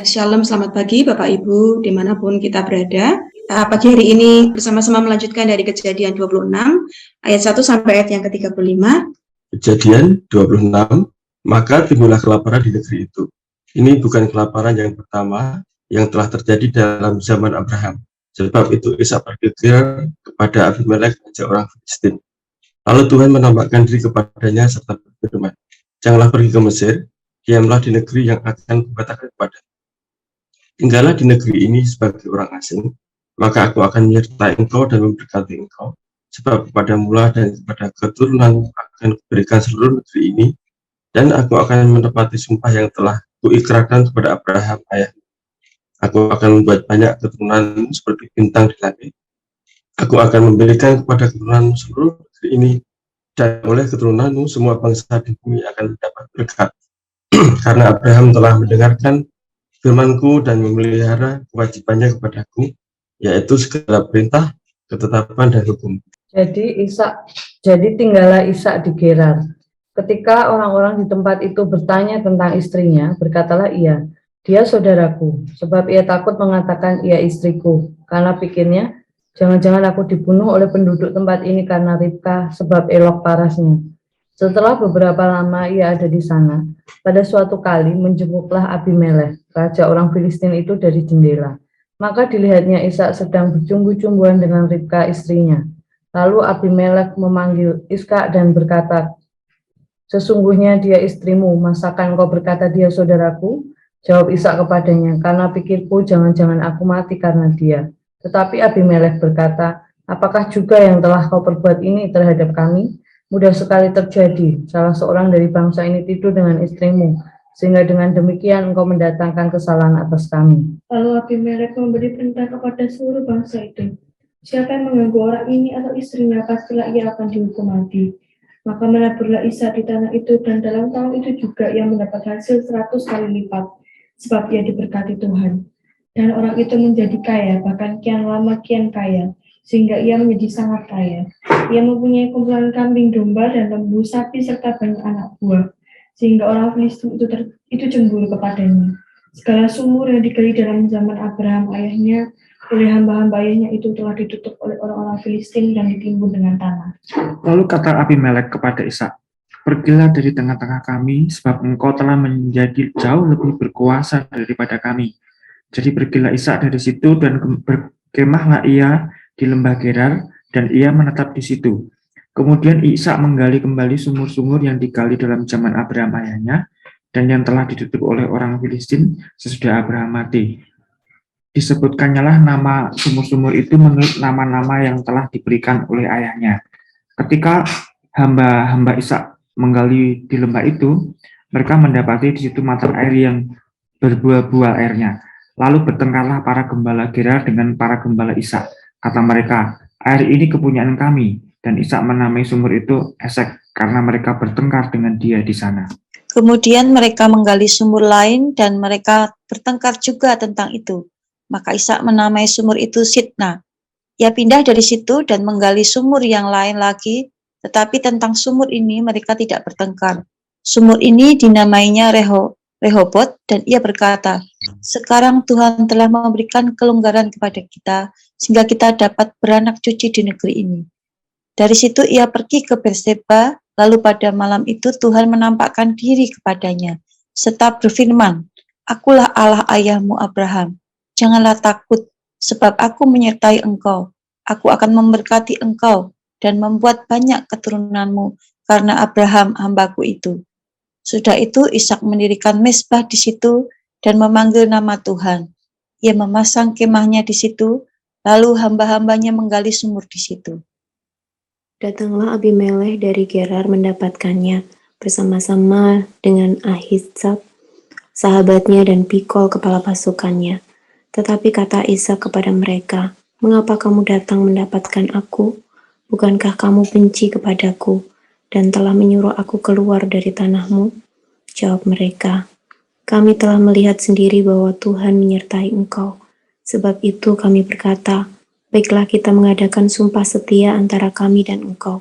Shalom, selamat pagi Bapak Ibu dimanapun kita berada. Pagi hari ini bersama-sama melanjutkan dari Kejadian 26 ayat 1 sampai ayat yang ke-35. Kejadian 26, maka timbullah kelaparan di negeri itu. Ini bukan kelaparan yang pertama yang telah terjadi dalam zaman Abraham. Sebab itu Ishak pergi kepada Abimelek, raja orang Filistin. Lalu Tuhan menampakkan diri kepadanya serta berfirman, janganlah pergi ke Mesir, diamlah di negeri yang akan kukatakan kepada. Tinggallah di negeri ini sebagai orang asing, maka aku akan menyertai engkau dan memberkati engkau, sebab kepada mula dan kepada keturunan akan kuberikan seluruh negeri ini, dan aku akan menepati sumpah yang telah kuikrarkan kepada Abraham ayah. Aku akan membuat banyak keturunanmu seperti bintang di langit. Aku akan memberikan kepada keturunanmu seluruh negeri ini, dan oleh keturunanmu semua bangsa di bumi akan mendapat berkat. Karena Abraham telah mendengarkan firman-Ku dan memelihara kewajibannya kepadaku, yaitu segala perintah, ketetapan, dan hukum. Jadi tinggallah Ishak di Gerar. Ketika orang-orang di tempat itu bertanya tentang istrinya, berkatalah ia, dia saudaraku, sebab ia takut mengatakan ia istriku, karena pikirnya, jangan-jangan aku dibunuh oleh penduduk tempat ini karena Ribka, sebab elok parasnya. Setelah beberapa lama ia ada di sana, pada suatu kali menjenguklah Abimelek, raja orang Filistin itu dari jendela. Maka dilihatnya Ishak sedang bercumbu-cumbuan dengan Ribka istrinya. Lalu Abimelek memanggil Ishak dan berkata, sesungguhnya dia istrimu, masakan kau berkata dia saudaraku? Jawab Ishak kepadanya, karena pikirku jangan-jangan aku mati karena dia. Tetapi Abimelek berkata, apakah juga yang telah kau perbuat ini terhadap kami? Mudah sekali terjadi, salah seorang dari bangsa ini tidur dengan istrimu, sehingga dengan demikian engkau mendatangkan kesalahan atas kami. Lalu Abimelek memberi perintah kepada seluruh bangsa itu, siapa yang mengganggu orang ini atau istrinya, pastilah ia akan dihukum mati. Maka menaburlah Ishak di tanah itu, dan dalam tahun itu juga ia mendapat hasil 100 kali lipat, sebab ia diberkati Tuhan. Dan orang itu menjadi kaya, bahkan kian lama kian kaya, sehingga ia menjadi sangat kaya. Ia mempunyai kumpulan kambing domba dan lembu, sapi, serta banyak anak buah, sehingga orang Filistin itu cemburu kepadanya. Segala sumur yang digali dalam zaman Abraham ayahnya, oleh hamba-hamba ayahnya itu telah ditutup oleh orang-orang Filistin dan ditimbun dengan tanah. Lalu kata Abimelek kepada Ishak, pergilah dari tengah-tengah kami, sebab engkau telah menjadi jauh lebih berkuasa daripada kami. Jadi pergilah Ishak dari situ dan berkemahlah ia di lembah Gerar, dan ia menetap di situ. Kemudian Ishak menggali kembali sumur-sumur yang digali dalam zaman Abraham ayahnya, dan yang telah ditutup oleh orang Filistin sesudah Abraham mati. Disebutkannya lah nama sumur-sumur itu menurut nama-nama yang telah diberikan oleh ayahnya. Ketika hamba-hamba Ishak menggali di lembah itu, mereka mendapati di situ mata air yang berbuah-buah airnya. Lalu bertengkarlah para gembala Gerar dengan para gembala Ishak. Kata mereka, air ini kepunyaan kami, dan Ishak menamai sumur itu Esek, karena mereka bertengkar dengan dia di sana. Kemudian mereka menggali sumur lain, dan mereka bertengkar juga tentang itu. Maka Ishak menamai sumur itu Sitna. Ia pindah dari situ dan menggali sumur yang lain lagi, tetapi tentang sumur ini mereka tidak bertengkar. Sumur ini dinamainya Rehobot, dan ia berkata, sekarang Tuhan telah memberikan kelonggaran kepada kita, sehingga kita dapat beranak cucu di negeri ini. Dari situ ia pergi ke Berseba, lalu pada malam itu Tuhan menampakkan diri kepadanya, serta berfirman, akulah Allah ayahmu Abraham, janganlah takut, sebab aku menyertai engkau, aku akan memberkati engkau, dan membuat banyak keturunanmu, karena Abraham hambaku itu. Sudah itu Ishak mendirikan mezbah di situ, dan memanggil nama Tuhan. Ia memasang kemahnya di situ, lalu hamba-hambanya menggali sumur di situ. Datanglah Abimelek dari Gerar mendapatkannya, bersama-sama dengan Ahizab, sahabatnya, dan Pikol, kepala pasukannya. Tetapi kata Ishak kepada mereka, mengapa kamu datang mendapatkan aku? Bukankah kamu benci kepadaku, dan telah menyuruh aku keluar dari tanahmu? Jawab mereka, kami telah melihat sendiri bahwa Tuhan menyertai engkau. Sebab itu kami berkata, baiklah kita mengadakan sumpah setia antara kami dan engkau,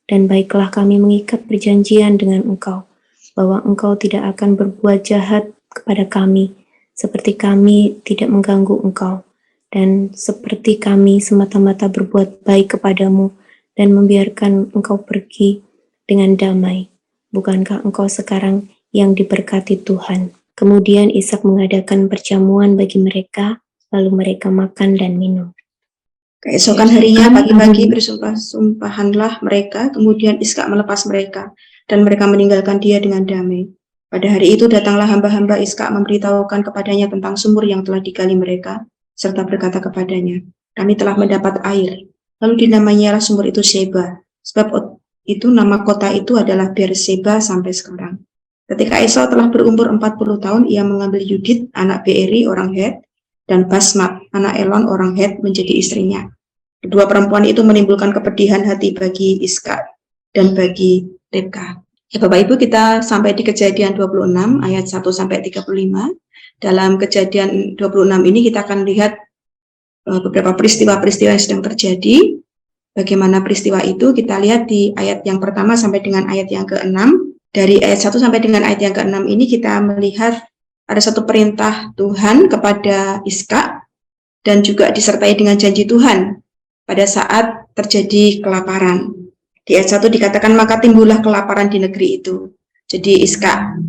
dan baiklah kami mengikat perjanjian dengan engkau, bahwa engkau tidak akan berbuat jahat kepada kami, seperti kami tidak mengganggu Engkau, dan seperti kami semata-mata berbuat baik kepadamu dan membiarkan Engkau pergi dengan damai. Bukankah Engkau sekarang yang diberkati Tuhan?" Kemudian Ishak mengadakan perjamuan bagi mereka, lalu mereka makan dan minum. Keesokan harinya pagi-pagi bersumpah-sumpahanlah mereka, kemudian Ishak melepas mereka, dan mereka meninggalkan dia dengan damai. Pada hari itu datanglah hamba-hamba Ishak memberitahukan kepadanya tentang sumur yang telah digali mereka, serta berkata kepadanya, "Kami telah mendapat air." Lalu dinamainya sumur itu Sheba, sebab itu nama kota itu adalah Beerseba sampai sekarang. Ketika Esau telah berumur 40 tahun, ia mengambil Yudit, anak Beeri, orang Het, dan Basmat, anak Elon, orang Het, menjadi istrinya. Kedua perempuan itu menimbulkan kepedihan hati bagi Ishak dan bagi Ribka. Ya, Bapak Ibu, kita sampai di Kejadian 26 ayat 1 sampai 35. Dalam Kejadian 26 ini kita akan lihat beberapa peristiwa-peristiwa yang sedang terjadi. Bagaimana peristiwa itu kita lihat di ayat yang pertama sampai dengan ayat yang ke-6. Dari ayat 1 sampai dengan ayat yang ke-6 ini kita melihat ada satu perintah Tuhan kepada Ishak dan juga disertai dengan janji Tuhan pada saat terjadi kelaparan. Di ayat 1 dikatakan, "Maka timbullah kelaparan di negeri itu." Jadi Ishak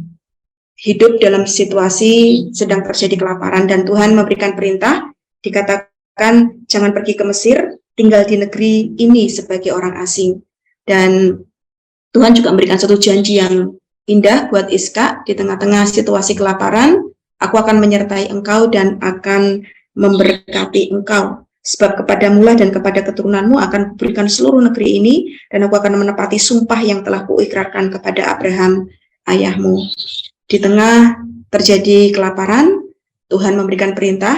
hidup dalam situasi sedang terjadi kelaparan dan Tuhan memberikan perintah, dikatakan jangan pergi ke Mesir, tinggal di negeri ini sebagai orang asing. Dan Tuhan juga memberikan satu janji yang indah buat Ishak di tengah-tengah situasi kelaparan. "Aku akan menyertai engkau dan akan memberkati engkau. Sebab kepadamu dan kepada keturunanmu akan kuberikan seluruh negeri ini, dan aku akan menepati sumpah yang telah kuikrarkan kepada Abraham ayahmu." Di tengah terjadi kelaparan, Tuhan memberikan perintah,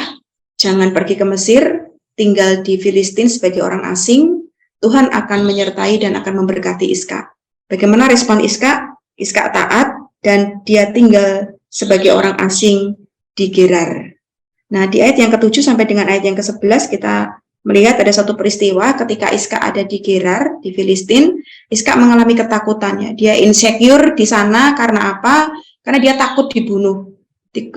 jangan pergi ke Mesir, tinggal di Filistin sebagai orang asing. Tuhan akan menyertai dan akan memberkati Ishak. Bagaimana respon Ishak? Ishak taat dan dia tinggal sebagai orang asing di Gerar. Nah, di ayat yang ke-7 sampai dengan ayat yang ke-11 kita melihat ada satu peristiwa ketika Ishak ada di Gerar, di Filistin. Ishak mengalami ketakutannya. Dia insecure di sana karena apa? Karena dia takut dibunuh.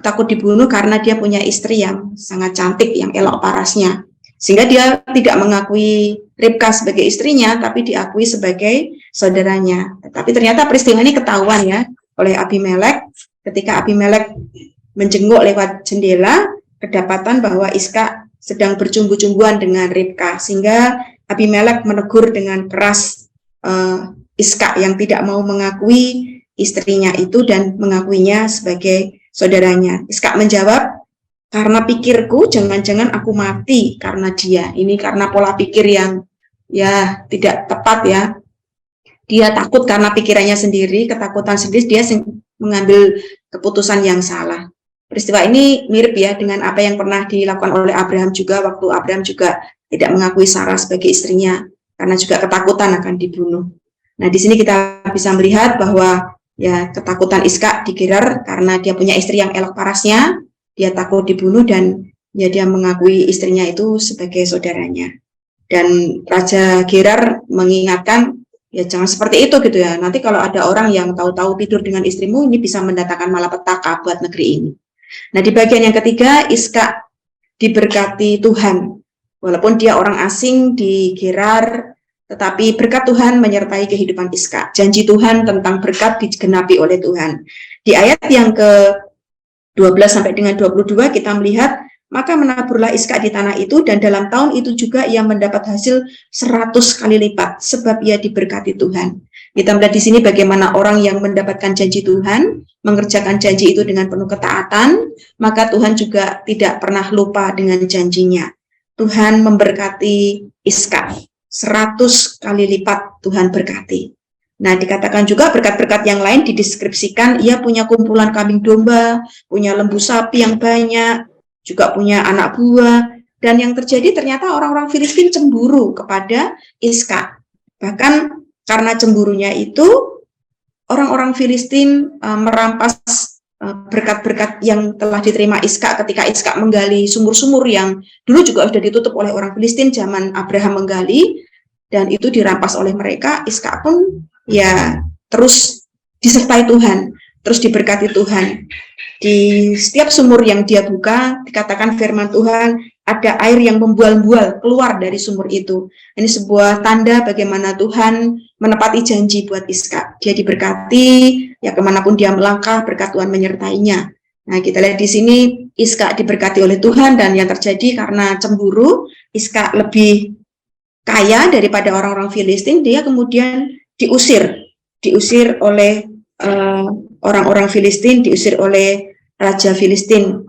Takut dibunuh karena dia punya istri yang sangat cantik, yang elok parasnya. Sehingga dia tidak mengakui Ribka sebagai istrinya, tapi diakui sebagai saudaranya. Tapi ternyata peristiwa ini ketahuan ya oleh Abimelek. Ketika Abimelek menjenguk lewat jendela, kedapatan bahwa Ishak sedang bercumbu-cumbuan dengan Ribka, sehingga Abimelek menegur dengan keras Ishak yang tidak mau mengakui istrinya itu dan mengakuinya sebagai saudaranya. Ishak menjawab, "Karena pikirku, jangan-jangan aku mati karena dia." Ini karena pola pikir yang ya tidak tepat ya. Dia takut karena pikirannya sendiri, ketakutan sendiri, dia mengambil keputusan yang salah. Peristiwa ini mirip ya dengan apa yang pernah dilakukan oleh Abraham juga, waktu Abraham juga tidak mengakui Sarah sebagai istrinya karena juga ketakutan akan dibunuh. Nah, di sini kita bisa melihat bahwa ya ketakutan Ishak di Gerar karena dia punya istri yang elok parasnya. Dia takut dibunuh dan ya dia mengakui istrinya itu sebagai saudaranya. Dan Raja Gerar mengingatkan, ya jangan seperti itu gitu ya. Nanti kalau ada orang yang tahu-tahu tidur dengan istrimu, ini bisa mendatangkan malapetaka buat negeri ini. Nah, di bagian yang ketiga, Ishak diberkati Tuhan. Walaupun dia orang asing di Gerar, tetapi berkat Tuhan menyertai kehidupan Ishak. Janji Tuhan tentang berkat digenapi oleh Tuhan. Di ayat yang ke-12 sampai dengan 22 kita melihat, "Maka menaburlah Ishak di tanah itu, dan dalam tahun itu juga ia mendapat hasil 100 kali lipat, sebab ia diberkati Tuhan." Kita melihat di sini bagaimana orang yang mendapatkan janji Tuhan, mengerjakan janji itu dengan penuh ketaatan, maka Tuhan juga tidak pernah lupa dengan janjinya. Tuhan memberkati Ishak, 100 kali lipat Tuhan berkati. Nah, dikatakan juga berkat-berkat yang lain dideskripsikan, ia punya kumpulan kambing domba, punya lembu sapi yang banyak, juga punya anak buah, dan yang terjadi ternyata orang-orang Filistin cemburu kepada Ishak. Bahkan karena cemburunya itu, orang-orang Filistin merampas berkat-berkat yang telah diterima Ishak ketika Ishak menggali sumur-sumur yang dulu juga sudah ditutup oleh orang Filistin zaman Abraham menggali, dan itu dirampas oleh mereka. Ishak pun ya terus disertai Tuhan. terus diberkati Tuhan. Di setiap sumur yang dia buka, dikatakan firman Tuhan, ada air yang membual-bual keluar dari sumur itu. Ini sebuah tanda bagaimana Tuhan menepati janji buat Iskak. Dia diberkati, ya kemanapun dia melangkah, berkat Tuhan menyertainya. Nah, kita lihat di sini, Iskak diberkati oleh Tuhan, dan yang terjadi karena cemburu, Iskak lebih kaya daripada orang-orang Filistin, dia kemudian diusir oleh orang-orang Filistin, diusir oleh Raja Filistin,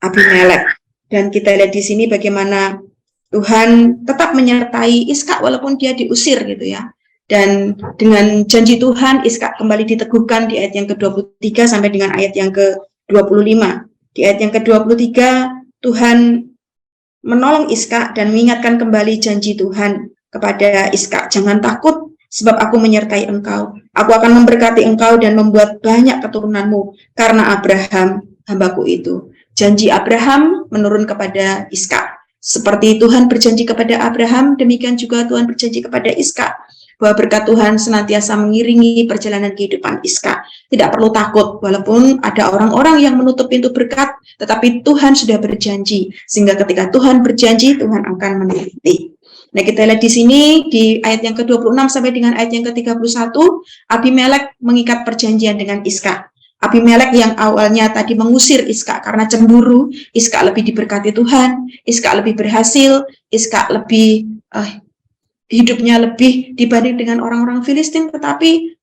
Abimelek. Dan kita lihat di sini bagaimana Tuhan tetap menyertai Iskak walaupun dia diusir gitu ya. Dan dengan janji Tuhan, Iskak kembali diteguhkan di ayat yang ke-23 sampai dengan ayat yang ke-25. Di ayat yang ke-23, Tuhan menolong Iskak dan mengingatkan kembali janji Tuhan kepada Iskak. Jangan takut, sebab aku menyertai engkau. Aku akan memberkati engkau dan membuat banyak keturunanmu karena Abraham hambaku itu. Janji Abraham menurun kepada Iskak. Seperti Tuhan berjanji kepada Abraham, demikian juga Tuhan berjanji kepada Iskak. Bahwa berkat Tuhan senantiasa mengiringi perjalanan kehidupan Iskak. Tidak perlu takut, walaupun ada orang-orang yang menutup pintu berkat, tetapi Tuhan sudah berjanji. Sehingga ketika Tuhan berjanji, Tuhan akan menepati. Nah, kita lihat di sini di ayat yang ke-26 sampai dengan ayat yang ke-31, Abimelek mengikat perjanjian dengan Iskak. Abimelek yang awalnya tadi mengusir Iskak karena cemburu, Iskak lebih diberkati Tuhan, Iskak lebih berhasil, Iskak lebih hidupnya lebih dibanding dengan orang-orang Filistin, tetapi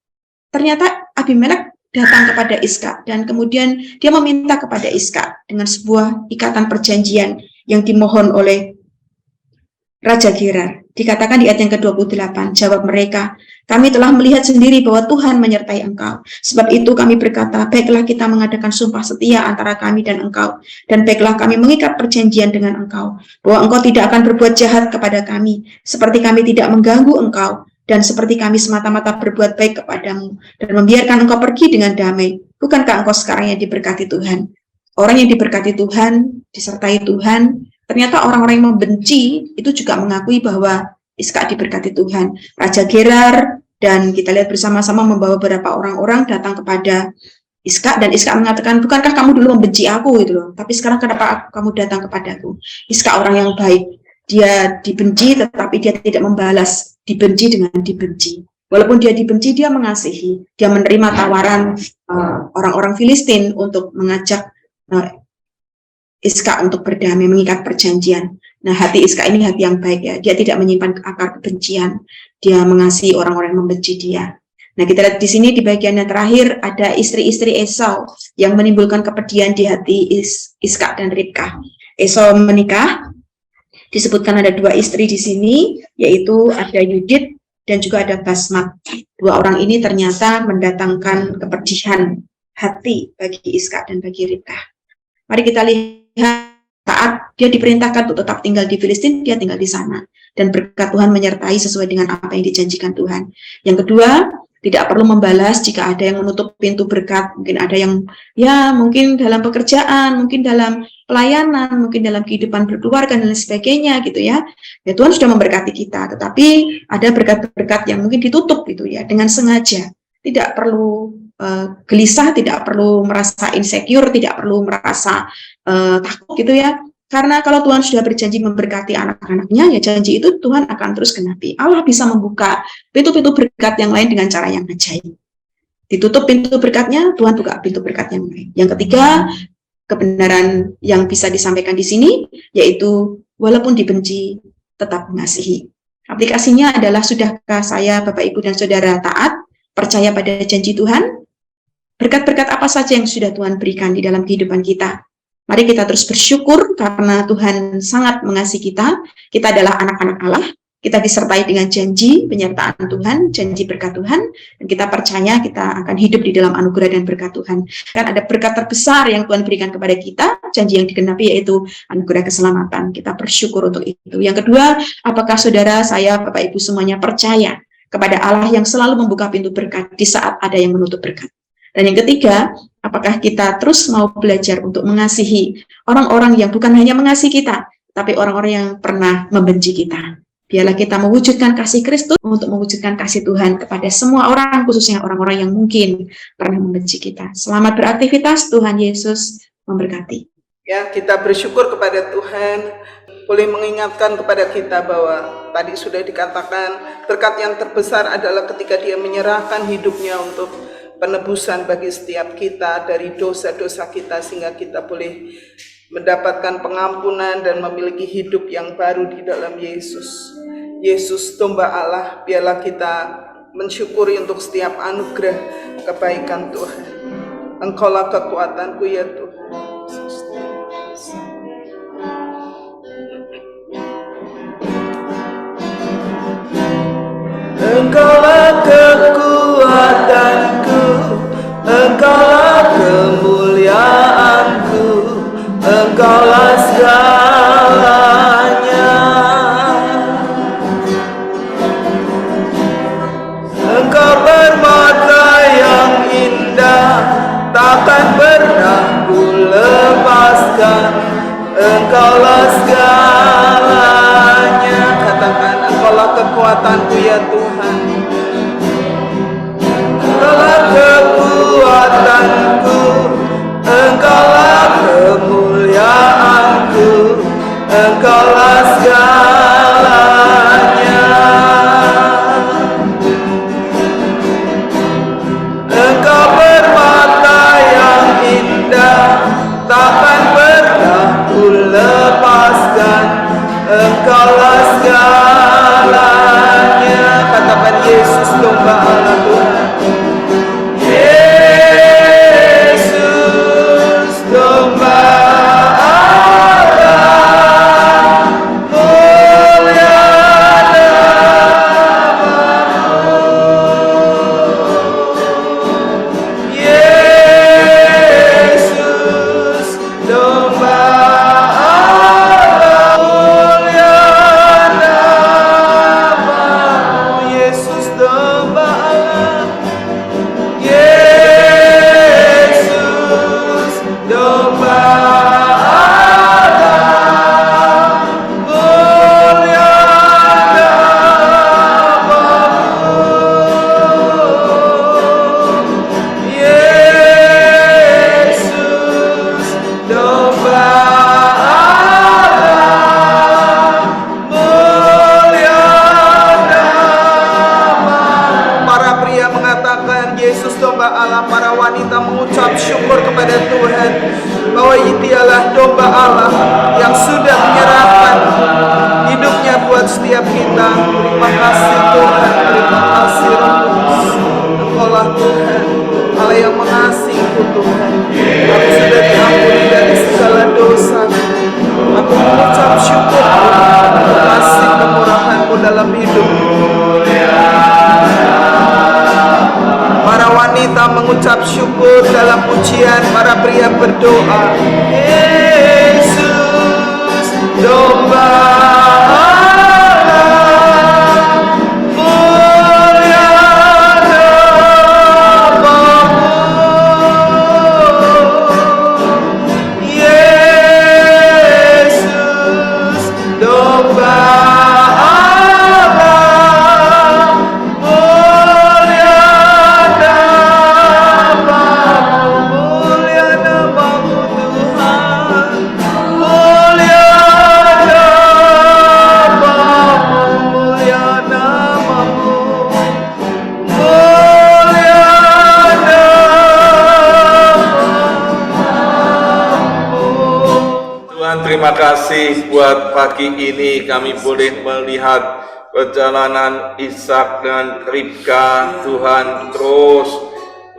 ternyata Abimelek datang kepada Iskak dan kemudian dia meminta kepada Iskak dengan sebuah ikatan perjanjian yang dimohon oleh Raja Gerar. Dikatakan di ayat yang ke-28, jawab mereka, kami telah melihat sendiri bahwa Tuhan menyertai engkau. Sebab itu kami berkata, baiklah kita mengadakan sumpah setia antara kami dan engkau. Dan baiklah kami mengikat perjanjian dengan engkau, bahwa engkau tidak akan berbuat jahat kepada kami, seperti kami tidak mengganggu engkau, dan seperti kami semata-mata berbuat baik kepadamu, dan membiarkan engkau pergi dengan damai. Bukankah engkau sekarang yang diberkati Tuhan? Orang yang diberkati Tuhan, disertai Tuhan, ternyata orang-orang yang membenci itu juga mengakui bahwa Iskak diberkati Tuhan. Raja Gerar dan kita lihat bersama-sama membawa beberapa orang-orang datang kepada Iskak dan Iskak mengatakan, bukankah kamu dulu membenci aku gitu loh, tapi sekarang kenapa kamu datang kepadaku? Iskak orang yang baik, dia dibenci tetapi dia tidak membalas, dibenci dengan dibenci. Walaupun dia dibenci, dia mengasihi, dia menerima tawaran orang-orang Filistin untuk mengajak Iskak untuk berdamai, mengikat perjanjian. Nah, hati Iskak ini hati yang baik ya. Dia tidak menyimpan akar kebencian. Dia mengasihi orang-orang yang membenci dia. Nah, kita lihat di sini di bagian yang terakhir ada istri-istri Esau yang menimbulkan kepedihan di hati Iskak dan Ribkah. Esau menikah. Disebutkan ada dua istri di sini, yaitu ada Yudit dan juga ada Basmat. Dua orang ini ternyata mendatangkan kepedihan hati bagi Iskak dan bagi Ribkah. Mari kita lihat saat dia diperintahkan untuk tetap tinggal di Filistin, dia tinggal di sana. Dan berkat Tuhan menyertai sesuai dengan apa yang dijanjikan Tuhan. Yang kedua, tidak perlu membalas jika ada yang menutup pintu berkat. Mungkin ada yang, ya mungkin dalam pekerjaan, mungkin dalam pelayanan, mungkin dalam kehidupan berkeluarga dan lain sebagainya gitu ya. Ya Tuhan sudah memberkati kita, tetapi ada berkat-berkat yang mungkin ditutup gitu ya, dengan sengaja. Tidak perlu gelisah, tidak perlu merasa insecure, tidak perlu merasa takut gitu ya. Karena kalau Tuhan sudah berjanji memberkati anak-anaknya, ya janji itu Tuhan akan terus genapi. Allah bisa membuka pintu-pintu berkat yang lain dengan cara yang ajaib. Ditutup pintu berkatnya, Tuhan buka pintu berkat yang lain. Yang ketiga, kebenaran yang bisa disampaikan di sini, yaitu walaupun dibenci, tetap mengasihi. Aplikasinya adalah, sudahkah saya, Bapak, Ibu, dan Saudara taat, percaya pada janji Tuhan? Berkat-berkat apa saja yang sudah Tuhan berikan di dalam kehidupan kita? Mari kita terus bersyukur karena Tuhan sangat mengasihi kita. Kita adalah anak-anak Allah. Kita disertai dengan janji penyertaan Tuhan, janji berkat Tuhan. Dan kita percaya kita akan hidup di dalam anugerah dan berkat Tuhan. Dan ada berkat terbesar yang Tuhan berikan kepada kita, janji yang digenapi yaitu anugerah keselamatan. Kita bersyukur untuk itu. Yang kedua, apakah saudara, saya, Bapak, Ibu semuanya percaya kepada Allah yang selalu membuka pintu berkat di saat ada yang menutup berkat? Dan yang ketiga, apakah kita terus mau belajar untuk mengasihi orang-orang yang bukan hanya mengasihi kita, tapi orang-orang yang pernah membenci kita. Biarlah kita mewujudkan kasih Kristus untuk mewujudkan kasih Tuhan kepada semua orang, khususnya orang-orang yang mungkin pernah membenci kita. Selamat beraktivitas, Tuhan Yesus memberkati. Ya, kita bersyukur kepada Tuhan, boleh mengingatkan kepada kita bahwa tadi sudah dikatakan berkat yang terbesar adalah ketika Dia menyerahkan hidupnya untuk penebusan bagi setiap kita dari dosa-dosa kita, sehingga kita boleh mendapatkan pengampunan dan memiliki hidup yang baru di dalam Yesus. Yesus domba Allah, biarlah kita mensyukuri untuk setiap anugerah kebaikan Tuhan. Engkaulah kekuatanku ya Tuhan. Engkaulah kekuatanku, Engkaulah kemuliaanku, Engkaulah segalanya. Engkau bermata yang indah, takkan pernah ku lepaskan. Engkaulah segalanya. Katakan, Engkaulah kekuatanku ya Tuhan. Engkaulah kekuatanku, Engkaulah kemuliaanku, Engkaulah segalanya. Engkau bermata yang indah, takkan pernah ku lepaskan. Engkaulah segalanya. Katakan, Yesus domba Allah Tuhan. Yesus domba Allah, mulia namamu. Yesus domba Allah, mulia namamu. Yesus domba Allah, Yesus domba Allah, mulia namamu. Yesus domba Allah, mulia namamu. Para pria mengatakan Yesus domba Allah, para wanita mengucap syukur kepada Tuhan bahwa Dialah domba Allah yang sudah menyerahkan hidupnya buat setiap kita. Terima kasih Tuhan, terima kasih Roh Kudus. Engkaulah Tuhan, Allah yang mengasihiku Tuhan. Aku sudah diampuni dari segala dosa. Aku mengucap syukur untuk kasih kemurahan-Mu dalam hidupku. Para wanita mengucap syukur dalam pujian, para pria berdoa. Yesus domba Allah, mulia namamu. Yesus domba Allah, mulia namamu Tuhan, mulia namamu, mulia namamu, mulia namamu. Tuhan, terima kasih buat pagi ini kami boleh melihat perjalanan Ishak dan Ribka. Tuhan terus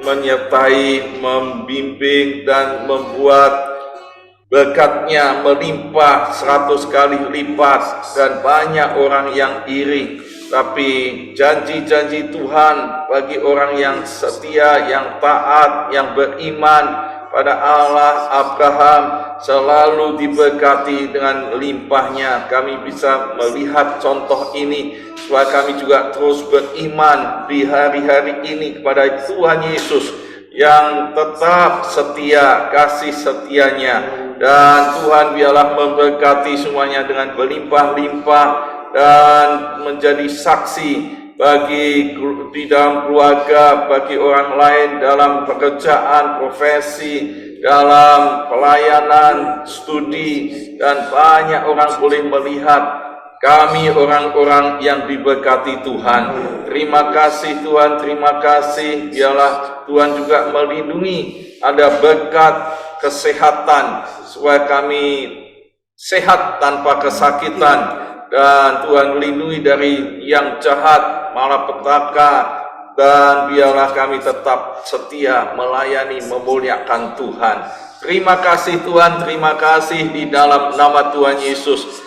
menyertai, membimbing dan membuat berkatnya melimpah 100 kali lipat, dan banyak orang yang iri. Tapi janji-janji Tuhan bagi orang yang setia, yang taat, yang beriman pada Allah Abraham selalu diberkati dengan limpahnya. Kami bisa melihat contoh ini supaya kami juga terus beriman di hari-hari ini kepada Tuhan Yesus yang tetap setia, kasih setianya. Dan Tuhan biarlah memberkati semuanya dengan berlimpah-limpah dan menjadi saksi bagi di dalam keluarga, bagi orang lain dalam pekerjaan, profesi, dalam pelayanan, studi, dan banyak orang boleh melihat kami orang-orang yang diberkati Tuhan. Terima kasih Tuhan, terima kasih. Biarlah Tuhan juga melindungi, ada berkat kesehatan supaya kami sehat tanpa kesakitan, dan Tuhan lindungi dari yang jahat, malapetaka, dan biarlah kami tetap setia melayani, memuliakan Tuhan. Terima kasih Tuhan, terima kasih di dalam nama Tuhan Yesus.